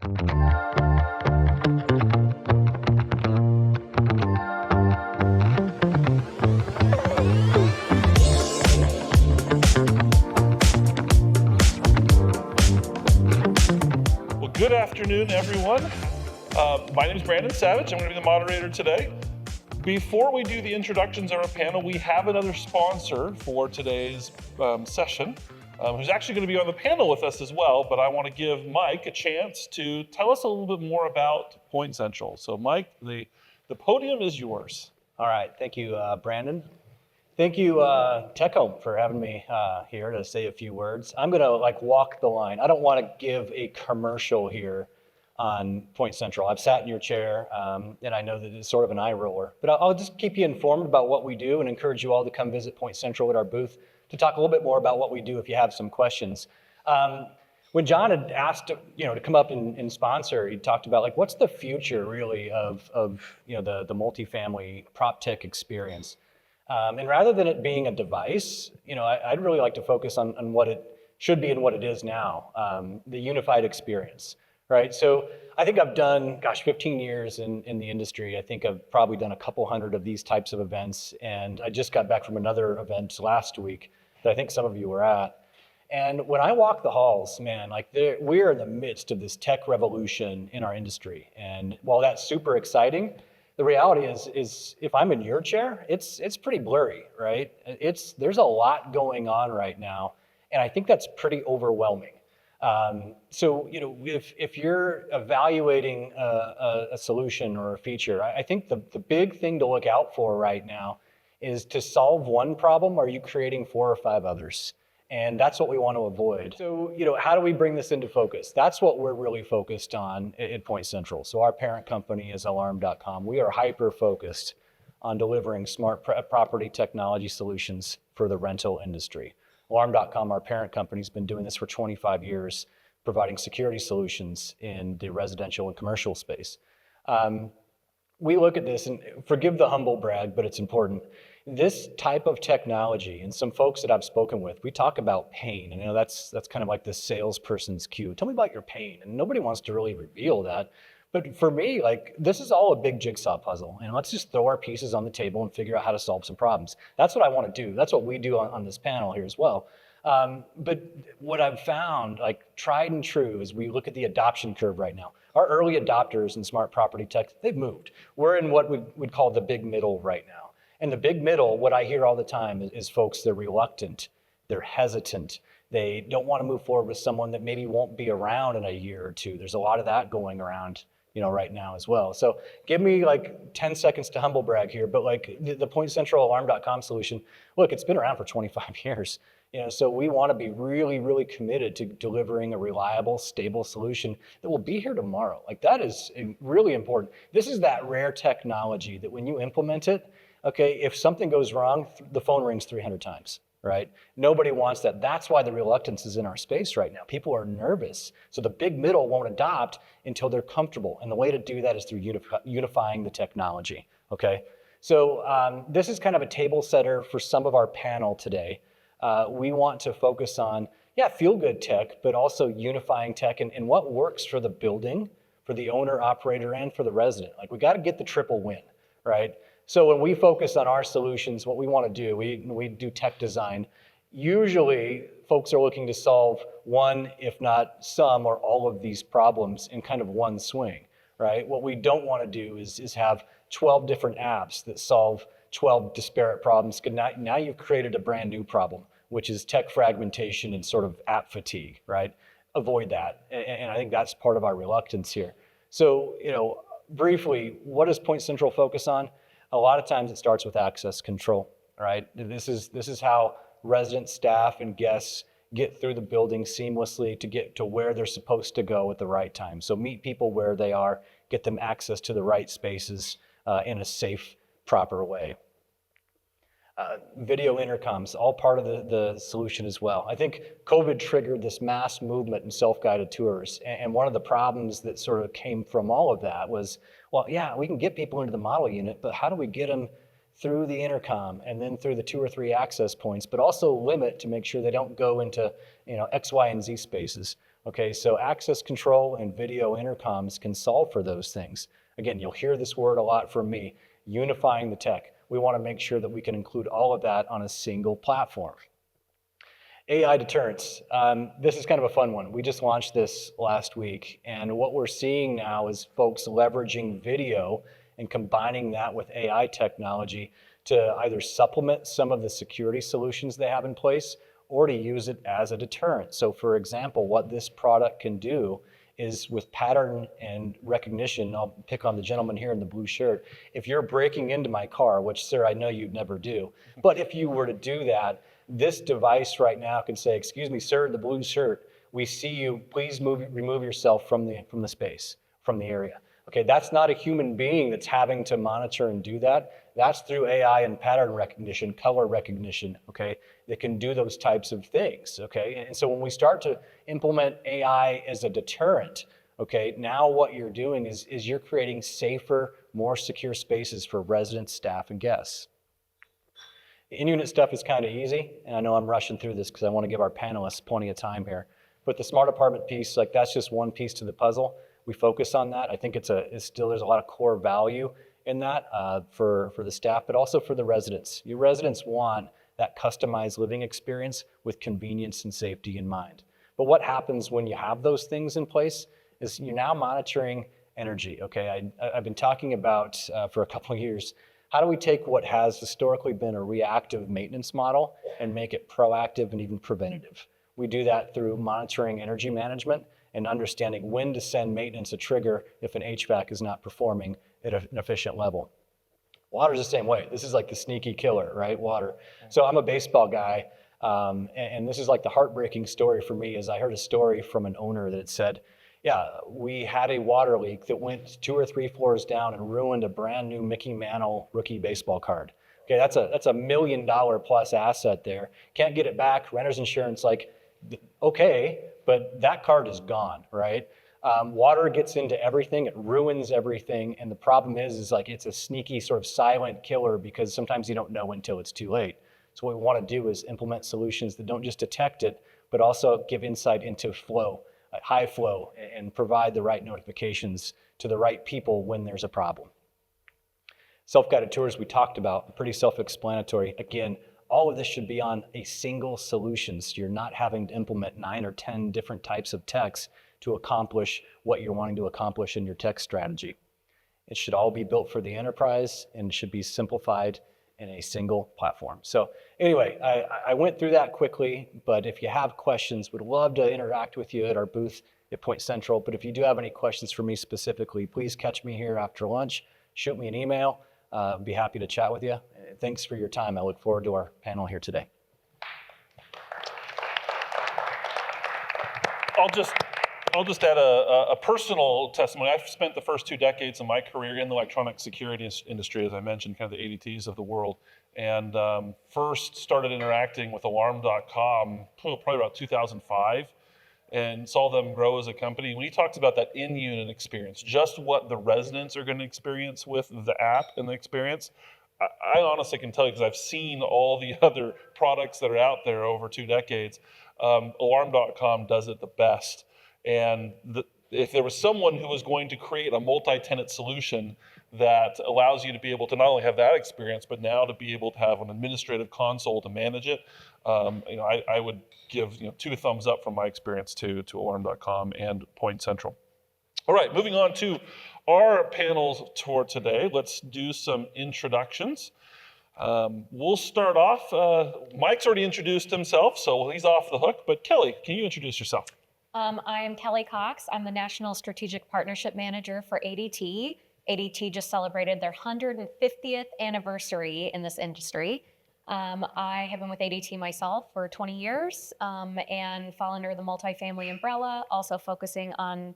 Good afternoon, everyone. My name is Brandon Savage. I'm going to be the moderator today. Before we do the introductions of our panel, we have another sponsor for today's session, who's actually going to be on the panel with us as well, but I want to give Mike a chance to tell us a little bit more about PointCentral. So Mike, the podium is yours. All right, thank you, Brandon. Thank you, TechHome, for having me here to say a few words. I'm gonna walk the line. I don't wanna give a commercial here on PointCentral. I've sat in your chair, and I know that it's sort of an eye roller, but I'll just keep you informed about what we do and encourage you all to come visit PointCentral at our booth to talk a little bit more about what we do if you have some questions. When John had asked to come up and sponsor, he talked about what's the future really of the multifamily prop tech experience. And rather than it being a device, I'd really like to focus on what it should be and what it is now, the unified experience, right? So I think I've done, 15 years in the industry. I think I've probably done a couple hundred of these types of events, and I just got back from another event last week that I think some of you were at. And when I walk the halls, man, we're in the midst of this tech revolution in our industry. And while that's super exciting, the reality is if I'm in your chair, it's pretty blurry, right? There's a lot going on right now, and I think that's pretty overwhelming. So if you're evaluating a solution or a feature, I think the big thing to look out for right now is to solve one problem, are you creating 4 or 5 others? And that's what we want to avoid. So, how do we bring this into focus? That's what we're really focused on at PointCentral. So our parent company is Alarm.com. We are hyper-focused on delivering smart property technology solutions for the rental industry. Alarm.com, our parent company, has been doing this for 25 years, providing security solutions in the residential and commercial space. We look at this, and forgive the humble brag, but it's important. This type of technology, and some folks that I've spoken with, we talk about pain, and that's kind of like the salesperson's cue. Tell me about your pain, and nobody wants to really reveal that. But for me, this is all a big jigsaw puzzle, and let's just throw our pieces on the table and figure out how to solve some problems. That's what I want to do. That's what we do on this panel here as well. But what I've found, tried and true, is we look at the adoption curve right now. Our early adopters in smart property tech, they've moved. We're in what we'd call the big middle right now. And the big middle, what I hear all the time is folks, they're reluctant, they're hesitant. They don't want to move forward with someone that maybe won't be around in a year or two. There's a lot of that going around, right now as well. So give me 10 seconds to humble brag here, but the PointCentral Alarm.com solution, look, it's been around for 25 years. So we want to be really, really committed to delivering a reliable, stable solution that will be here tomorrow. That is really important. This is that rare technology that when you implement it, okay, if something goes wrong, the phone rings 300 times, right? Nobody wants that. That's why the reluctance is in our space right now. People are nervous. So the big middle won't adopt until they're comfortable. And the way to do that is through unifying the technology, okay? So this is kind of a table setter for some of our panel today. We want to focus on, feel-good tech, but also unifying tech and what works for the building, for the owner, operator, and for the resident. We got to get the triple win, right? So when we focus on our solutions, what we want to do, we do tech design. Usually, folks are looking to solve one, if not some or all of these problems in kind of one swing, right? What we don't want to do is have 12 different apps that solve 12 disparate problems. Now you've created a brand new problem, which is tech fragmentation and sort of app fatigue, right? Avoid that. And I think that's part of our reluctance here. So, briefly, what does PointCentral focus on? A lot of times it starts with access control, right? This is how resident staff and guests get through the building seamlessly to get to where they're supposed to go at the right time. So meet people where they are, get them access to the right spaces in a safe, proper way. Video intercoms, all part of the solution as well. I think COVID triggered this mass movement in self-guided tours. And one of the problems that sort of came from all of that was, well, yeah, we can get people into the model unit, but how do we get them through the intercom and then through the 2 or 3 access points, but also limit to make sure they don't go into X, Y, and Z spaces. Okay, so access control and video intercoms can solve for those things. Again, you'll hear this word a lot from me, unifying the tech. We want to make sure that we can include all of that on a single platform. AI deterrence. This is kind of a fun one. We just launched this last week, and what we're seeing now is folks leveraging video and combining that with AI technology to either supplement some of the security solutions they have in place or to use it as a deterrent. So for example, what this product can do is with pattern and recognition. I'll pick on the gentleman here in the blue shirt. If you're breaking into my car, which, sir, I know you'd never do, but if you were to do that, this device right now can say, excuse me, sir, the blue shirt, we see you, please remove yourself from the space, from the area. Okay, that's not a human being that's having to monitor and do that. That's through AI and pattern recognition, color recognition, okay, that can do those types of things, okay? And so when we start to implement AI as a deterrent, okay, now what you're doing is you're creating safer, more secure spaces for residents, staff, and guests. The in-unit stuff is kind of easy, and I know I'm rushing through this because I want to give our panelists plenty of time here. But the smart apartment piece, like that's just one piece to the puzzle. We focus on that. I think there's a lot of core value in that for the staff, but also for the residents. Your residents want that customized living experience with convenience and safety in mind. But what happens when you have those things in place is you're now monitoring energy, okay? I've been talking about for a couple of years, how do we take what has historically been a reactive maintenance model and make it proactive and even preventative? We do that through monitoring energy management and understanding when to send maintenance a trigger if an HVAC is not performing at an efficient level. Water's the same way. This is like the sneaky killer, right? Water. So I'm a baseball guy, and this is like the heartbreaking story for me is I heard a story from an owner that said, yeah, we had a water leak that went 2 or 3 floors down and ruined a brand new Mickey Mantle rookie baseball card. Okay, that's a $1 million plus asset there. Can't get it back. Renter's insurance, like, okay, but that card is gone, right? Water gets into everything, it ruins everything, and the problem is like it's a sneaky sort of silent killer because sometimes you don't know until it's too late. So what we want to do is implement solutions that don't just detect it, but also give insight into flow, high flow, and provide the right notifications to the right people when there's a problem. Self-guided tours we talked about, pretty self-explanatory. Again, all of this should be on a single solution, so you're not having to implement 9 or 10 different types of techs to accomplish what you're wanting to accomplish in your tech strategy. It should all be built for the enterprise and should be simplified in a single platform. So anyway, I went through that quickly, but if you have questions, would love to interact with you at our booth at PointCentral. But if you do have any questions for me specifically, please catch me here after lunch, shoot me an email. I'd be happy to chat with you. Thanks for your time. I look forward to our panel here today. I'll just add a personal testimony. I've spent the first 2 decades of my career in the electronic security industry, as I mentioned, kind of the ADTs of the world, and first started interacting with Alarm.com probably about 2005, and saw them grow as a company. When he talks about that in-unit experience, just what the residents are going to experience with the app and the experience, I honestly can tell you, because I've seen all the other products that are out there over 2 decades, Alarm.com does it the best. And if there was someone who was going to create a multi-tenant solution that allows you to be able to not only have that experience, but now to be able to have an administrative console to manage it, I would give 2 thumbs up from my experience to Alarm.com and PointCentral. All right, moving on to our panels for today. Let's do some introductions. We'll start off. Mike's already introduced himself, so he's off the hook. But Kelly, can you introduce yourself? I am Kelly Cox. I'm the National Strategic Partnership Manager for ADT. ADT just celebrated their 150th anniversary in this industry. I have been with ADT myself for 20 years and fall under the multifamily umbrella, also focusing on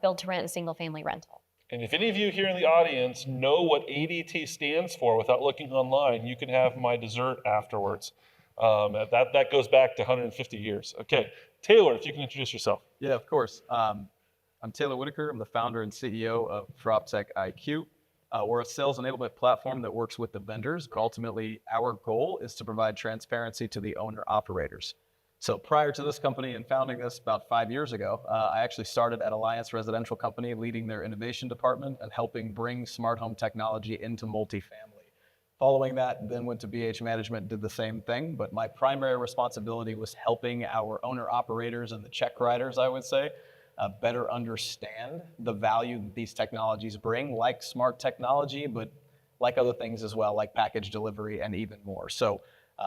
build to rent and single family rental. And if any of you here in the audience know what ADT stands for without looking online, you can have my dessert afterwards. That goes back to 150 years. Okay, Taylor, if you can introduce yourself. Yeah, of course. I'm Taylor Whitaker. I'm the founder and CEO of PropTech IQ. We're a sales enablement platform that works with the vendors, but ultimately our goal is to provide transparency to the owner operators. So prior to this company and founding this about 5 years ago, I actually started at Alliance Residential Company, leading their innovation department and helping bring smart home technology into multifamily. Following that, then went to BH Management, did the same thing, but my primary responsibility was helping our owner-operators and the check writers, I would say, better understand the value that these technologies bring, like smart technology, but like other things as well, like package delivery and even more. So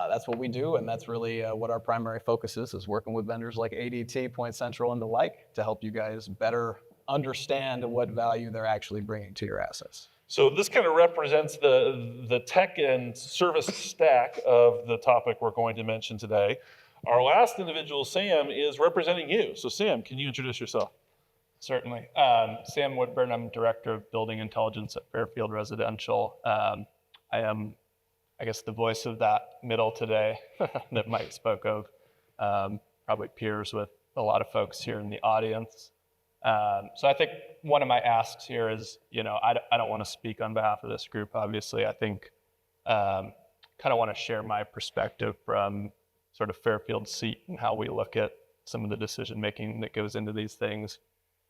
that's what we do, and that's really what our primary focus is working with vendors like ADT, PointCentral, and the like to help you guys better understand what value they're actually bringing to your assets. So this kind of represents the tech and service stack of the topic we're going to mention today. Our last individual, Sam, is representing you. So Sam, can you introduce yourself? Certainly. Sam Woodburn, I'm Director of Building Intelligence at Fairfield Residential. I am, I guess, the voice of that middle today that Mike spoke of, probably peers with a lot of folks here in the audience. So I think one of my asks here is, I don't want to speak on behalf of this group, obviously. I think kind of want to share my perspective from sort of Fairfield's seat and how we look at some of the decision making that goes into these things.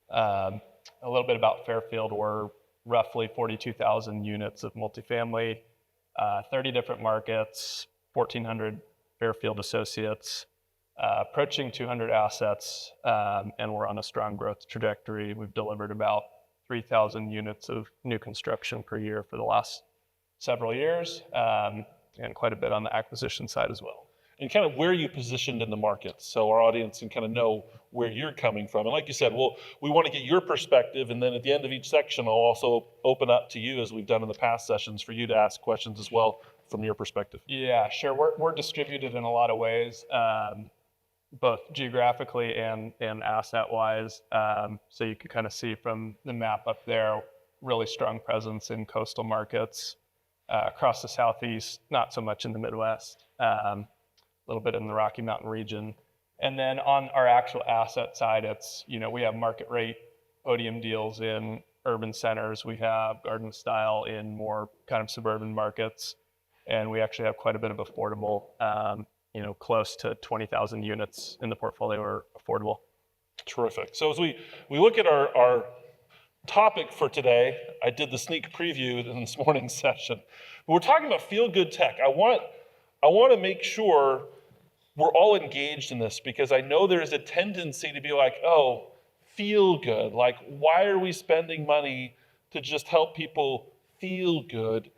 A little bit about Fairfield. We're roughly 42,000 units of multifamily, 30 different markets, 1,400 Fairfield associates, approaching 200 assets, and we're on a strong growth trajectory. We've delivered about 3,000 units of new construction per year for the last several years, and quite a bit on the acquisition side as well. And kind of where you positioned in the market, so our audience can kind of know where you're coming from. And like you said, we want to get your perspective, and then at the end of each section, I'll also open up to you, as we've done in the past sessions, for you to ask questions as well from your perspective. Yeah, sure. We're distributed in a lot of ways, both geographically and asset-wise. So you can kind of see from the map up there, really strong presence in coastal markets, across the Southeast, not so much in the Midwest. A little bit in the Rocky Mountain region. And then on our actual asset side, it's, we have market rate podium deals in urban centers. We have garden style in more kind of suburban markets. And we actually have quite a bit of affordable, close to 20,000 units in the portfolio are affordable. Terrific. So as we look at our topic for today, I did the sneak preview in this morning's session. We're talking about feel-good tech. I want to make sure we're all engaged in this, because I know there's a tendency to be like, oh, feel good. Like, why are we spending money to just help people feel good?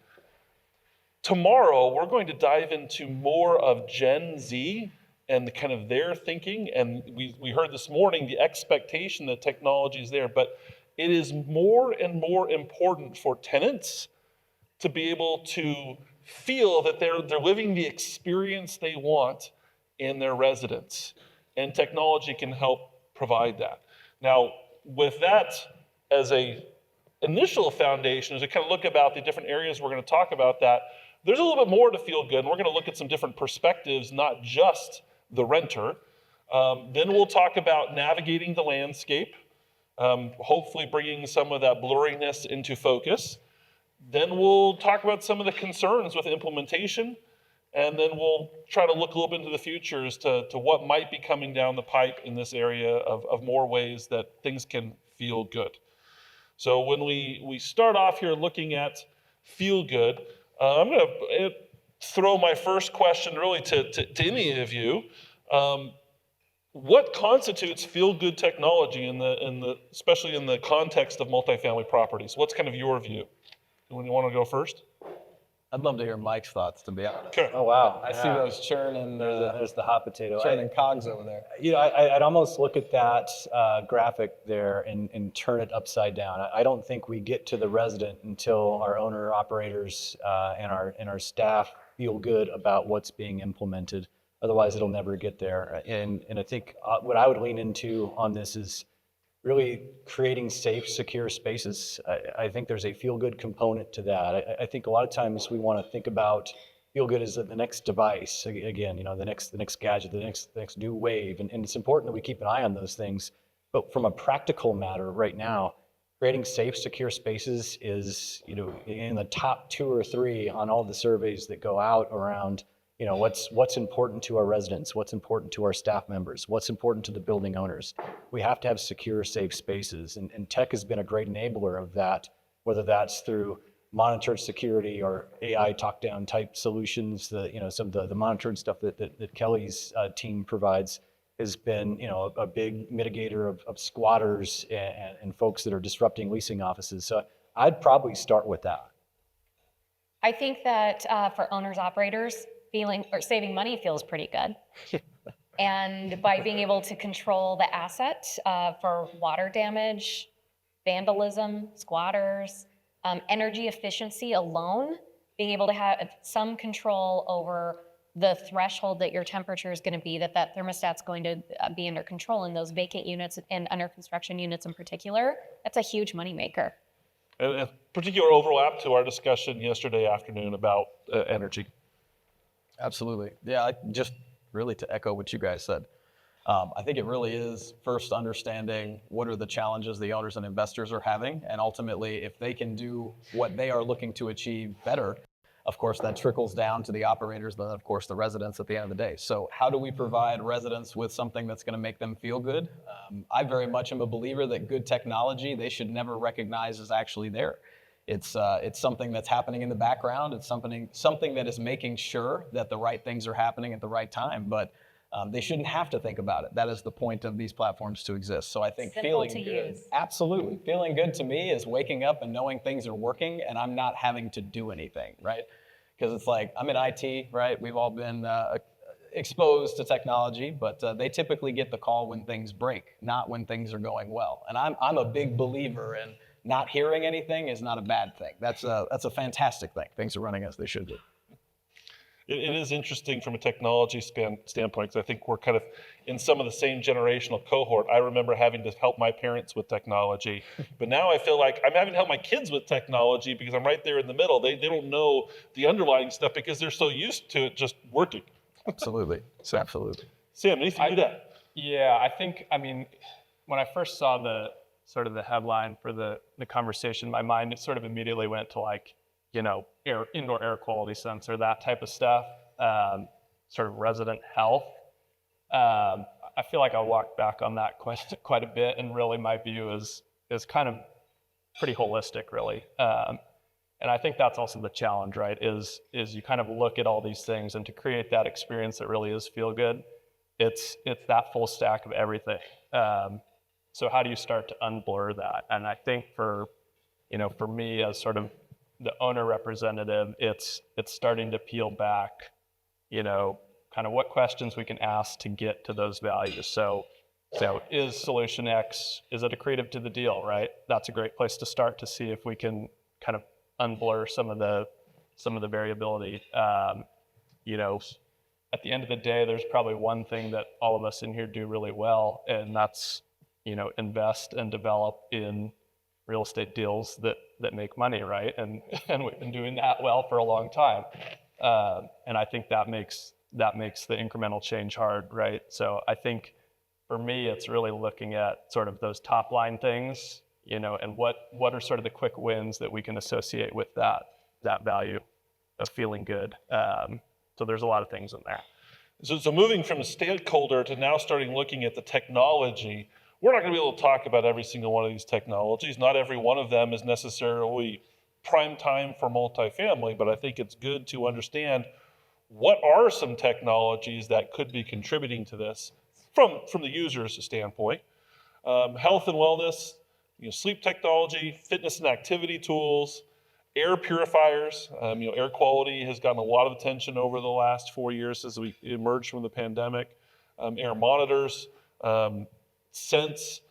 Tomorrow, we're going to dive into more of Gen Z and the kind of their thinking. And we heard this morning the expectation that technology is there, but it is more and more important for tenants to be able to feel that they're living the experience they want in their residence, and technology can help provide that. Now, with that as a initial foundation, as we kind of look about the different areas we're going to talk about that, there's a little bit more to feel good, and we're going to look at some different perspectives, not just the renter. Then we'll talk about navigating the landscape, hopefully bringing some of that blurriness into focus. Then we'll talk about some of the concerns with implementation, and then we'll try to look a little bit into the future as to what might be coming down the pipe in this area of more ways that things can feel good. So when we start off here looking at feel good, I'm going to throw my first question really to any of you. What constitutes feel good technology especially in the context of multifamily properties? What's kind of your view? You want to go first? I'd love to hear Mike's thoughts, to be honest. Okay. Oh, wow. I see those churning, There's the hot potato. churning cogs over there. I'd almost look at that graphic there and turn it upside down. I don't think we get to the resident until our owner operators and our staff feel good about what's being implemented. Otherwise, it'll never get there. And I think what I would lean into on this is really creating safe, secure spaces. I think there's a feel-good component to that. I think a lot of times we want to think about feel-good as the next device. Again, the next gadget, the next new wave, and it's important that we keep an eye on those things. But from a practical matter, right now, creating safe, secure spaces is in the top 2 or 3 on all the surveys that go out around You know, what's important to our residents, what's important to our staff members, what's important to the building owners. We have to have secure, safe spaces, and tech has been a great enabler of that, whether that's through monitored security or AI talk-down type solutions. Some of the monitored stuff that Kelly's team provides has been, a big mitigator of squatters and folks that are disrupting leasing offices. So I'd probably start with that. I think that for owners operators, saving money feels pretty good. And by being able to control the asset for water damage, vandalism, squatters, energy efficiency alone, being able to have some control over the threshold that your temperature is going to be, that thermostat's going to be under control in those vacant units and under construction units in particular, that's a huge moneymaker. A particular overlap to our discussion yesterday afternoon about energy. Absolutely. Yeah, just really to echo what you guys said. I think it really is first understanding what are the challenges the owners and investors are having, and ultimately if they can do what they are looking to achieve better, of course that trickles down to the operators, then of course the residents at the end of the day. So how do we provide residents with something that's going to make them feel good? I very much am a believer that good technology they should never recognize is actually there. It's something that's happening in the background. It's something that is making sure that the right things are happening at the right time, but they shouldn't have to think about it. That is the point of these platforms to exist. So I think Simple feeling to good, use. absolutely. Feeling good to me is waking up and knowing things are working and I'm not having to do anything, right? Because it's like, I'm in IT, right? We've all been exposed to technology, but they typically get the call when things break, not when things are going well. And I'm a big believer in not hearing anything is not a bad thing. That's a fantastic thing. Things are running as they should be. It is interesting from a technology standpoint, because I think we're kind of in some of the same generational cohort. I remember having to help my parents with technology, but now I feel like I'm having to help my kids with technology because I'm right there in the middle. They don't know the underlying stuff because they're so used to it just working. Absolutely. So absolutely. Sam, anything you got? Yeah, I mean, when I first saw the sort of the headline for the conversation, my mind it sort of immediately went to like, indoor air quality sensor, that type of stuff, sort of resident health. I feel like I'll walk back on that question quite a bit, and really my view is kind of pretty holistic, really. And I think that's also the challenge, right? Is you kind of look at all these things, and to create that experience that really is feel good, it's that full stack of everything. So how do you start to unblur that? And I think for me as sort of the owner representative, it's starting to peel back, kind of what questions we can ask to get to those values. So is solution X, is it accretive to the deal, right? That's a great place to start to see if we can kind of unblur some of the variability. At the end of the day, there's probably one thing that all of us in here do really well, and that's, invest and develop in real estate deals that make money, right? And we've been doing that well for a long time. And I think that makes the incremental change hard, right? So I think for me, it's really looking at sort of those top line things, and what are sort of the quick wins that we can associate with that value of feeling good. So there's a lot of things in there. So moving from a stakeholder to now starting looking at the technology, we're not going to be able to talk about every single one of these technologies. Not every one of them is necessarily prime time for multifamily, but I think it's good to understand what are some technologies that could be contributing to this from the user's standpoint. Health and wellness, sleep technology, fitness and activity tools, air purifiers. Air quality has gotten a lot of attention over the last 4 years as we emerged from the pandemic. Air monitors, sense,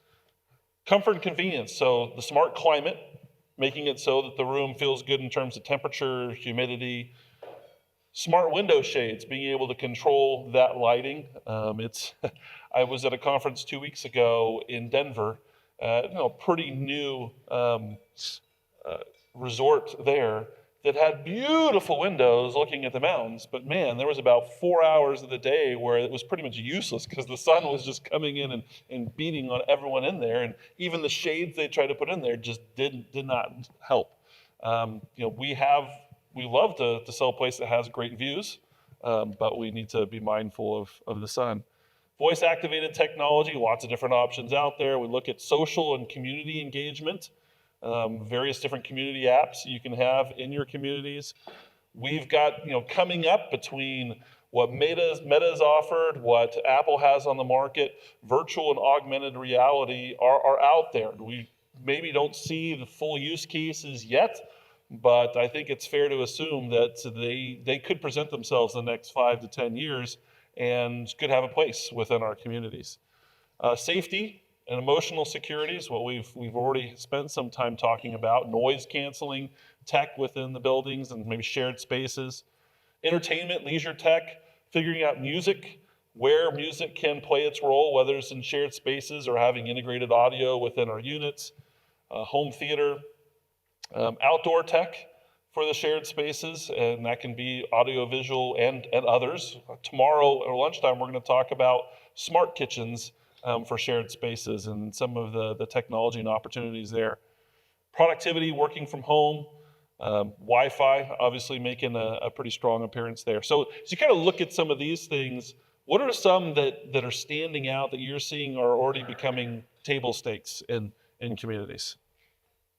comfort and convenience. So the smart climate, making it so that the room feels good in terms of temperature, humidity. Smart window shades, being able to control that lighting. I was at a conference 2 weeks ago in Denver, pretty new resort there that had beautiful windows looking at the mountains, but man, there was about 4 hours of the day where it was pretty much useless because the sun was just coming in and beating on everyone in there, and even the shades they tried to put in there just did not help. We love to sell a place that has great views, but we need to be mindful of the sun. Voice activated technology, lots of different options out there. We look at social and community engagement, various different community apps you can have in your communities. We've got, coming up between what Meta's offered, what Apple has on the market, virtual and augmented reality are out there. We maybe don't see the full use cases yet, but I think it's fair to assume that they could present themselves in the next 5 to 10 years and could have a place within our communities. Safety and emotional security is what we've already spent some time talking about. Noise canceling tech within the buildings and maybe shared spaces. Entertainment, leisure tech, figuring out music, where music can play its role, whether it's in shared spaces or having integrated audio within our units. Home theater, outdoor tech for the shared spaces, and that can be audiovisual and others. Tomorrow at lunchtime, we're going to talk about smart kitchens for shared spaces and some of the technology and opportunities there. Productivity, working from home, Wi-Fi, obviously making a pretty strong appearance there. So you kind of look at some of these things. What are some that are standing out that you're seeing are already becoming table stakes in communities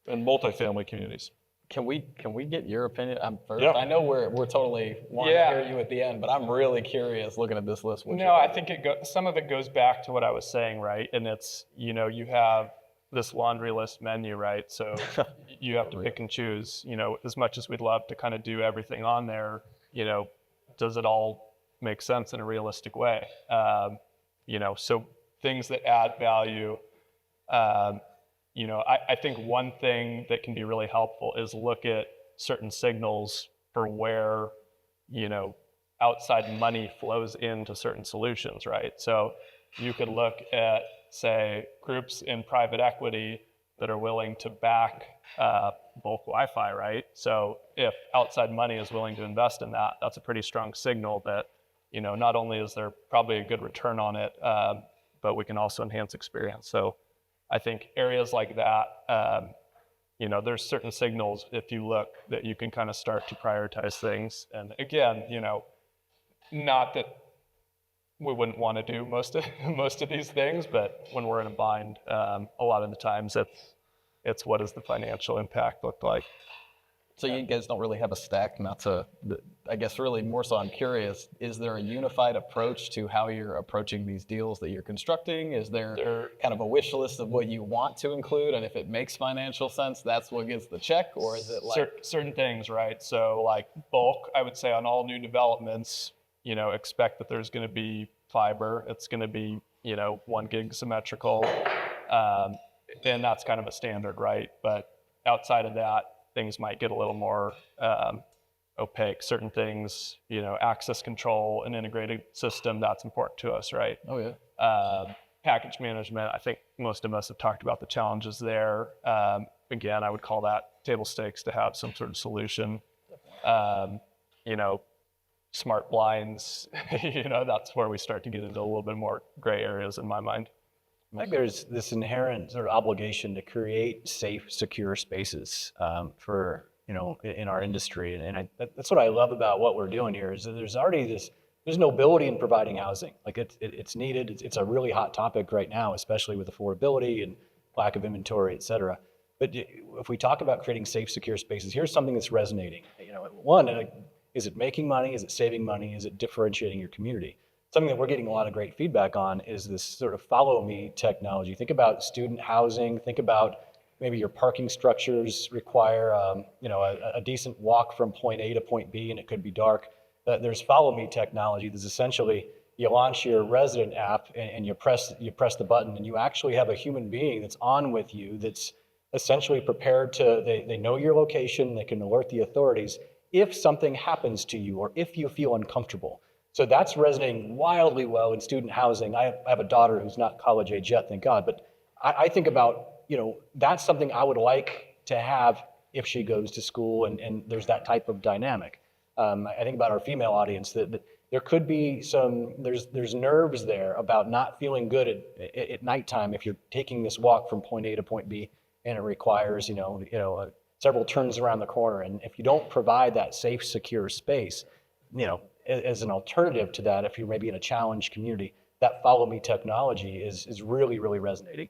and multifamily communities? Can we get your opinion first? Yeah. I know we're totally wanting to hear you at the end, but I'm really curious looking at this list. No, I think some of it goes back to what I was saying, right? And it's, you have this laundry list menu, right? So you have to pick and choose, as much as we'd love to kind of do everything on there, does it all make sense in a realistic way? So things that add value, I think one thing that can be really helpful is look at certain signals for where, outside money flows into certain solutions, right? So you could look at, say, groups in private equity that are willing to back bulk Wi-Fi, right? So if outside money is willing to invest in that, that's a pretty strong signal that, not only is there probably a good return on it, but we can also enhance experience. So I think areas like that, there's certain signals if you look that you can kind of start to prioritize things. And again, not that we wouldn't want to do most of these things, but when we're in a bind, a lot of the times it's what does the financial impact look like? So you guys don't really have a stack, I guess really more so I'm curious, is there a unified approach to how you're approaching these deals that you're constructing? Is there kind of a wish list of what you want to include? And if it makes financial sense, that's what gets the check? Or is it like... Certain things, right? So like bulk, I would say on all new developments, expect that there's going to be fiber. It's going to be, 1 gig symmetrical. And that's kind of a standard, right? But outside of that, things might get a little more opaque. Certain things, access control, an integrated system, that's important to us, right? Oh, yeah. Package management, I think most of us have talked about the challenges there. Again, I would call that table stakes to have some sort of solution. Smart blinds, that's where we start to get into a little bit more gray areas in my mind. I think there's this inherent sort of obligation to create safe, secure spaces for, in our industry. And that's what I love about what we're doing here is that there's nobility in providing housing. Like it's needed. It's a really hot topic right now, especially with affordability and lack of inventory, et cetera. But if we talk about creating safe, secure spaces, here's something that's resonating. One, is it making money? Is it saving money? Is it differentiating your community? Something that we're getting a lot of great feedback on is this sort of follow me technology. Think about student housing. Think about maybe your parking structures require a decent walk from point A to point B, and it could be dark. There's follow me technology. There's essentially you launch your resident app and you press the button, and you actually have a human being that's on with you that's essentially prepared to. They know your location. They can alert the authorities if something happens to you or if you feel uncomfortable. So that's resonating wildly well in student housing. I have a daughter who's not college age yet, thank God, but I think about, that's something I would like to have if she goes to school and there's that type of dynamic. I think about our female audience that there could be there's nerves there about not feeling good at nighttime if you're taking this walk from point A to point B and it requires, several turns around the corner. And if you don't provide that safe, secure space, as an alternative to that, if you're maybe in a challenged community, that follow me technology is really, really resonating.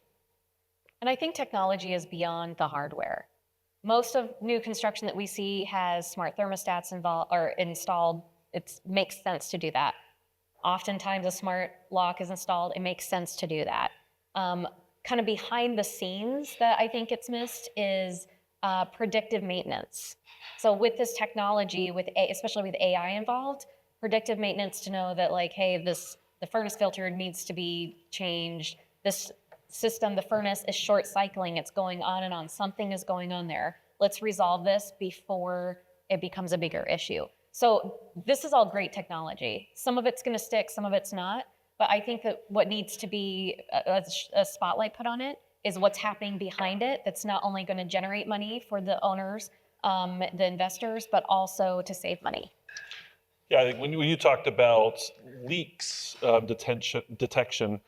And I think technology is beyond the hardware. Most of new construction that we see has smart thermostats involved or installed. It makes sense to do that. Oftentimes a smart lock is installed. It makes sense to do that. Kind of behind the scenes that I think it's missed is predictive maintenance. So with this technology, especially with AI involved, predictive maintenance to know that like, hey, the furnace filter needs to be changed. This system, the furnace is short cycling. It's going on and on. Something is going on there. Let's resolve this before it becomes a bigger issue. So this is all great technology. Some of it's going to stick, some of it's not. But I think that what needs to be a spotlight put on it is what's happening behind it. That's not only going to generate money for the owners, the investors, but also to save money. Yeah, I think when you talked about leaks detection,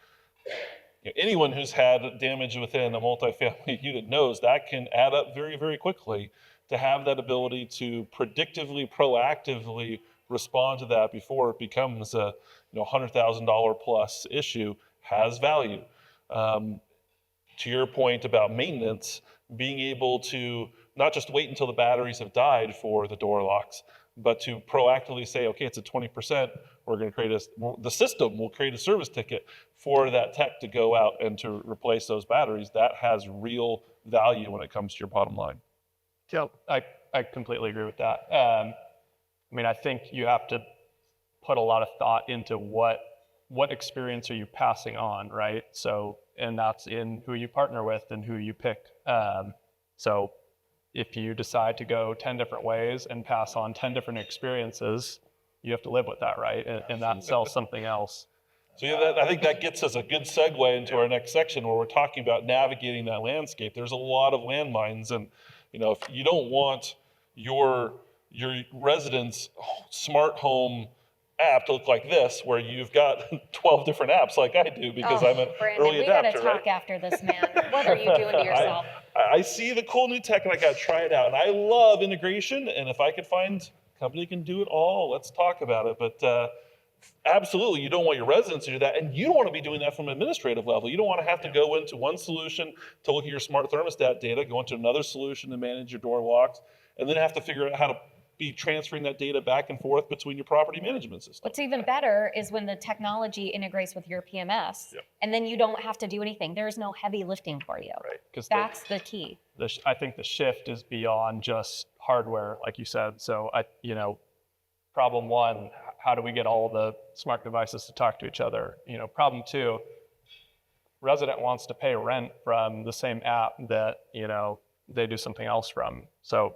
anyone who's had damage within a multifamily unit knows that can add up very, very quickly. To have that ability to predictively, proactively respond to that before it becomes a $100,000 plus issue has value. To your point about maintenance, being able to not just wait until the batteries have died for the door locks, but to proactively say, okay, it's at 20%, we're going to create the system will create a service ticket for that tech to go out and to replace those batteries. That has real value when it comes to your bottom line. Yeah, I completely agree with that. I mean, I think you have to put a lot of thought into what experience are you passing on, right? So, and that's in who you partner with and who you pick. So if you decide to go 10 different ways and pass on 10 different experiences, you have to live with that, right? And that sells something else. So yeah, I think that gets us a good segue into our next section where we're talking about navigating that landscape. There's a lot of landmines, and if you don't want your residents' smart home app to look like this, where you've got 12 different apps like I do because I'm an Brandon, early we adapter. gotta talk after this, man. What are you doing to yourself? I see the cool new tech and I gotta try it out. And I love integration, and if I could find a company that can do it all, let's talk about it. But absolutely, you don't want your residents to do that, and you don't want to be doing that from an administrative level. You don't want to have to go into one solution to look at your smart thermostat data, go into another solution to manage your door locks, and then have to figure out how to be transferring that data back and forth between your property management system. What's even better is when the technology integrates with your PMS, and then you don't have to do anything. There's no heavy lifting for you. Right. Because that's the key. I think the shift is beyond just hardware, like you said. So problem one, how do we get all the smart devices to talk to each other? Problem two, resident wants to pay rent from the same app that they do something else from. So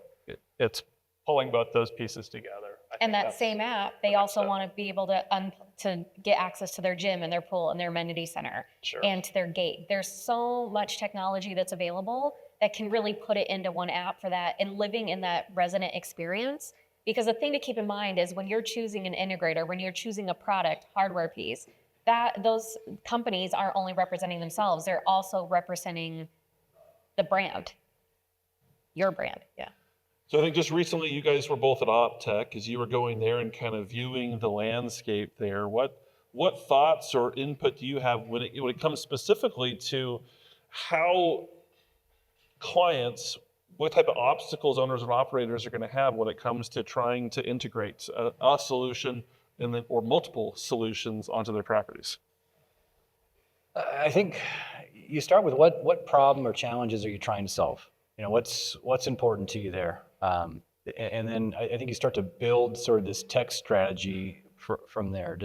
it's pulling both those pieces together. And that same app, they also want to be able to get access to their gym and their pool and their amenity center and to their gate. There's so much technology that's available that can really put it into one app for that and living in that resident experience. Because the thing to keep in mind is when you're choosing an integrator, when you're choosing a product, hardware piece, that those companies aren't only representing themselves, they're also representing the brand, your brand. Yeah. So I think just recently you guys were both at OpTech as you were going there and kind of viewing the landscape there. What thoughts or input do you have when it comes specifically to how clients, what type of obstacles owners and operators are going to have when it comes to trying to integrate a solution or multiple solutions onto their properties? I think you start with what problem or challenges are you trying to solve? What's important to you there? And then I think you start to build sort of this tech strategy from there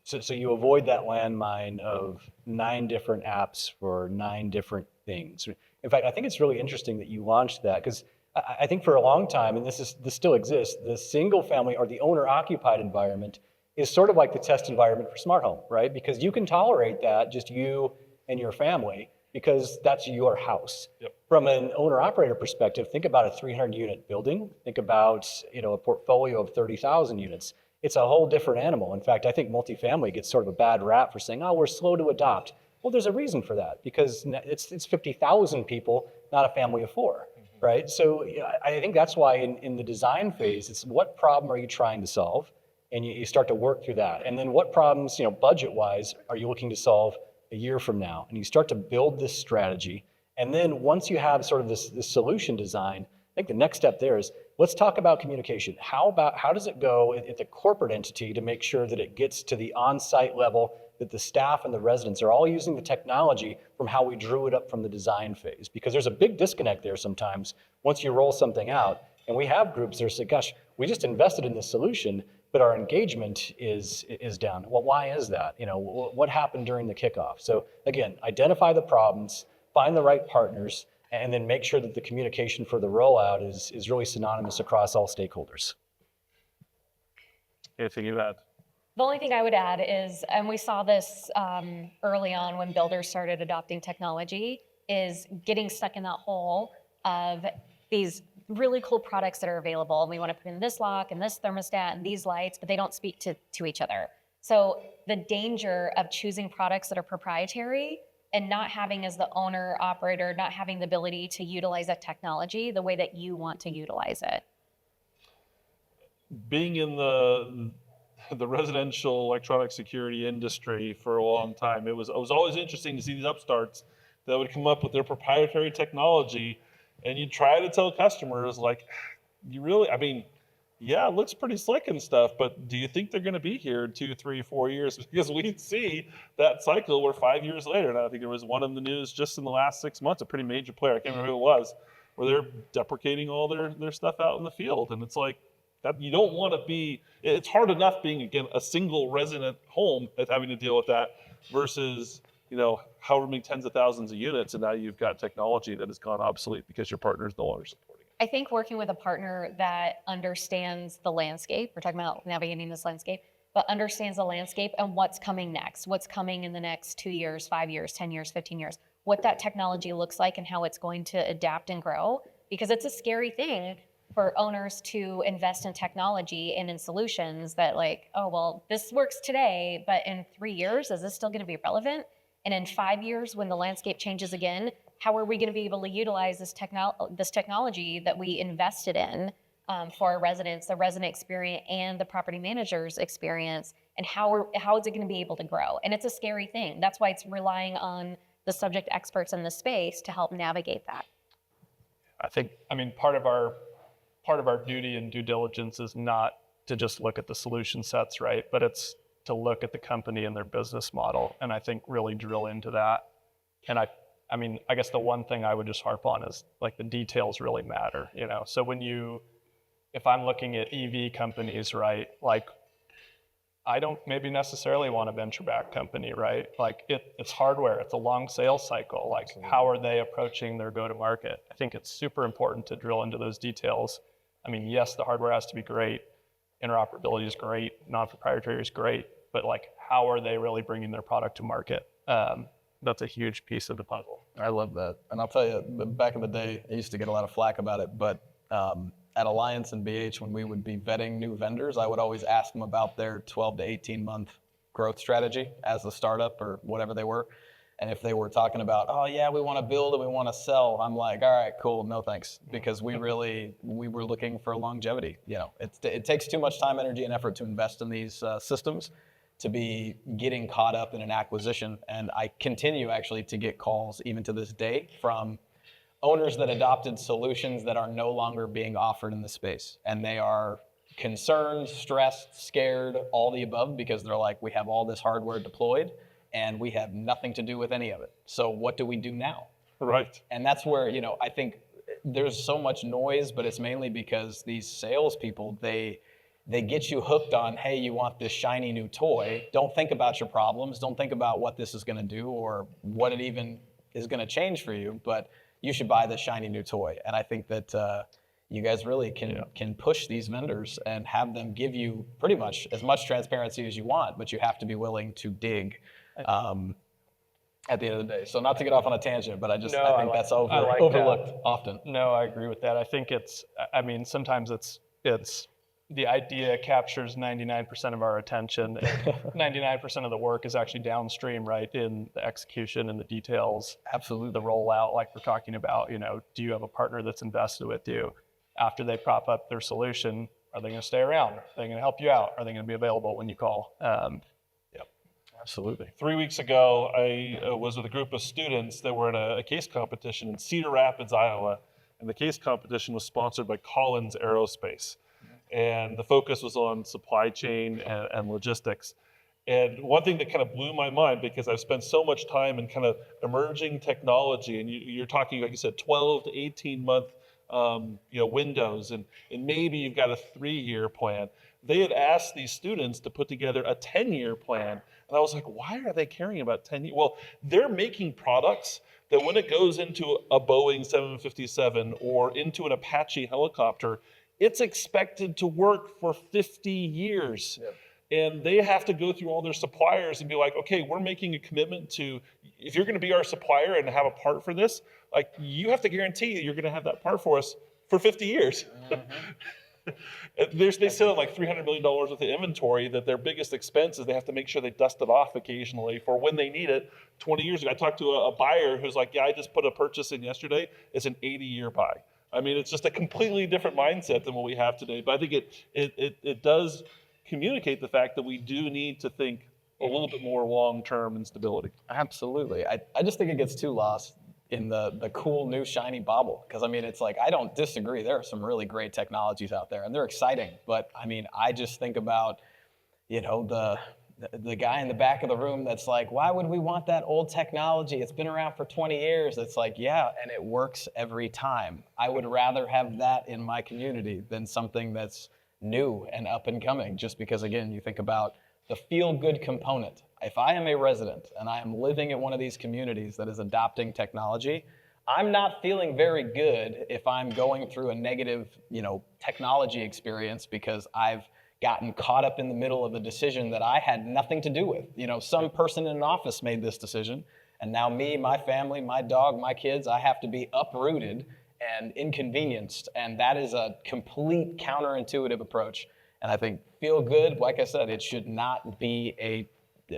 so you avoid that landmine of 9 different apps for 9 different things. In fact, I think it's really interesting that you launched that because I think for a long time, and this still exists, the single family or the owner occupied environment is sort of like the test environment for smart home, right? Because you can tolerate that, just you and your family, because that's your house. Yep. From an owner-operator perspective, think about a 300-unit building. Think about a portfolio of 30,000 units. It's a whole different animal. In fact, I think multifamily gets sort of a bad rap for saying, "Oh, we're slow to adopt." Well, there's a reason for that because it's 50,000 people, not a family of 4, right? So I think that's why in the design phase, it's what problem are you trying to solve, and you start to work through that. And then what problems, budget-wise, are you looking to solve a year from now? And you start to build this strategy. And then once you have sort of this solution design, I think the next step there is, let's talk about communication. How does it go at the corporate entity to make sure that it gets to the on-site level, that the staff and the residents are all using the technology from how we drew it up from the design phase? Because there's a big disconnect there sometimes once you roll something out. And we have groups that say, gosh, we just invested in this solution, but our engagement is down. Well, why is that? What happened during the kickoff? So again, identify the problems, find the right partners, and then make sure that the communication for the rollout is really synonymous across all stakeholders. Anything you add? The only thing I would add is, and we saw this early on when builders started adopting technology, is getting stuck in that hole of these really cool products that are available. And we want to put in this lock and this thermostat and these lights, but they don't speak to each other. So the danger of choosing products that are proprietary and not having, as the owner operator, not having the ability to utilize that technology the way that you want to utilize it. Being in the residential electronic security industry for a long time, it was always interesting to see these upstarts that would come up with their proprietary technology, and you try to tell customers, like, yeah, it looks pretty slick and stuff, but do you think they're going to be here in 2, 3, 4 years? Because we see that cycle where 5 years later, and I think there was one in the news just in the last 6 months, a pretty major player, I can't remember who it was, where they're deprecating all their stuff out in the field. And it's like, that you don't want to be, it's hard enough being, again, a single resident home that's having to deal with that versus, however many tens of thousands of units, and now you've got technology that has gone obsolete because your partner is no longer supporting it. I think working with a partner that understands the landscape, we're talking about navigating this landscape, but understands the landscape and what's coming next, what's coming in the next 2 years, 5 years, 10 years, 15 years, what that technology looks like and how it's going to adapt and grow. Because it's a scary thing for owners to invest in technology and in solutions that, like, oh, well, this works today, but in 3 years, is this still going to be relevant? And in 5 years, when the landscape changes again, how are we going to be able to utilize this technology that we invested in for our residents, the resident experience and the property manager's experience, and how is it going to be able to grow? And it's a scary thing. That's why it's relying on the subject experts in the space to help navigate that. Part of our duty and due diligence is not to just look at the solution sets, right? But it's to look at the company and their business model, and I think really drill into that. And I guess the one thing I would just harp on is, like, the details really matter, So if I'm looking at EV companies, right, like, I don't maybe necessarily want a venture-backed company, right? Like, it's hardware, it's a long sales cycle. Like, how are they approaching their go-to-market? I think it's super important to drill into those details. Yes, the hardware has to be great, interoperability is great, non-proprietary is great, but, like, how are they really bringing their product to market? That's a huge piece of the puzzle. I love that. And I'll tell you, back in the day, I used to get a lot of flack about it, but at Alliance and BH, when we would be vetting new vendors, I would always ask them about their 12 to 18 month growth strategy as a startup or whatever they were. And if they were talking about, oh yeah, we want to build and we want to sell, I'm like, all right, cool, no thanks. Because we were looking for longevity. It takes too much time, energy, and effort to invest in these systems to be getting caught up in an acquisition. And I continue actually to get calls even to this day from owners that adopted solutions that are no longer being offered in the space. And they are concerned, stressed, scared, all the above, because they're like, we have all this hardware deployed and we have nothing to do with any of it. So what do we do now? Right. And that's where, I think there's so much noise, but it's mainly because these salespeople, they get you hooked on, hey, you want this shiny new toy. Don't think about your problems. Don't think about what this is going to do or what it even is going to change for you. But you should buy the shiny new toy. And I think that you guys really can push these vendors and have them give you pretty much as much transparency as you want, but you have to be willing to dig at the end of the day. So not to get off on a tangent, but I think that's overlooked often. No, I agree with that. I think sometimes it's the idea captures 99% of our attention. 99% of the work is actually downstream, right, in the execution and the details. Absolutely. The rollout, like we're talking about, do you have a partner that's invested with you? After they prop up their solution, Are they going to stay around? Are they going to help you out? Are they going to be available when you call? Absolutely. 3 weeks ago, I was with a group of students that were in a case competition in Cedar Rapids, Iowa. And the case competition was sponsored by Collins Aerospace. And the focus was on supply chain and logistics. And one thing that kind of blew my mind, because I've spent so much time in kind of emerging technology, and you're talking, like you said, 12 to 18 month windows, and maybe you've got a 3-year plan. They had asked these students to put together a 10-year plan. And I was like, why are they caring about 10 years? Well, they're making products that when it goes into a Boeing 757 or into an Apache helicopter, it's expected to work for 50 years. Yep. And they have to go through all their suppliers and be like, okay, we're making a commitment to, if you're going to be our supplier and have a part for this, like you have to guarantee that you're going to have that part for us for 50 years. They sit on like $300 million worth of inventory that their biggest expense is they have to make sure they dust it off occasionally for when they need it 20 years ago. I talked to a buyer who's like, yeah, I just put a purchase in yesterday. It's an 80-year buy. I mean, it's just a completely different mindset than what we have today. But I think it does communicate the fact that we do need to think a little bit more long-term in stability. Absolutely. I just think it gets too lost in the cool new shiny bauble. Because I mean, it's like, I don't disagree. There are some really great technologies out there and they're exciting. But I mean, I just think about, the guy in the back of the room that's like, why would we want that old technology? It's been around for 20 years. It's like, yeah, and it works every time. I would rather have that in my community than something that's new and up and coming, just because, again, you think about the feel-good component. If I am a resident and I am living in one of these communities that is adopting technology, I'm not feeling very good if I'm going through a negative, technology experience because I've gotten caught up in the middle of a decision that I had nothing to do with. Some person in an office made this decision, and now me, my family, my dog, my kids, I have to be uprooted and inconvenienced, and that is a complete counterintuitive approach. And I think feel good, like I said, it should not be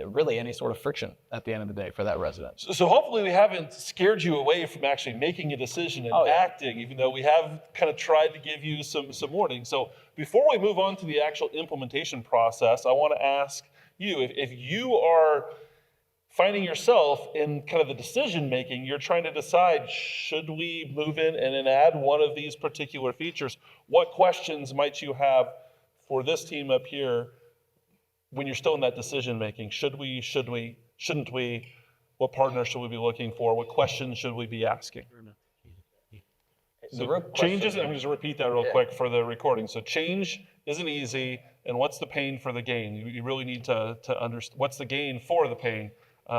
really any sort of friction at the end of the day for that resident. So hopefully we haven't scared you away from actually making a decision and acting, even though we have kind of tried to give you some warning. So before we move on to the actual implementation process, I want to ask you, if you are finding yourself in kind of the decision making, you're trying to decide, should we move in and then add one of these particular features? What questions might you have for this team up here when you're still in that decision making? Should we, shouldn't we? What partner should we be looking for? What questions should we be asking? So changes, I'm just going to repeat that real quick for the recording. So change isn't easy, and what's the pain for the gain? You really need to understand what's the gain for the pain.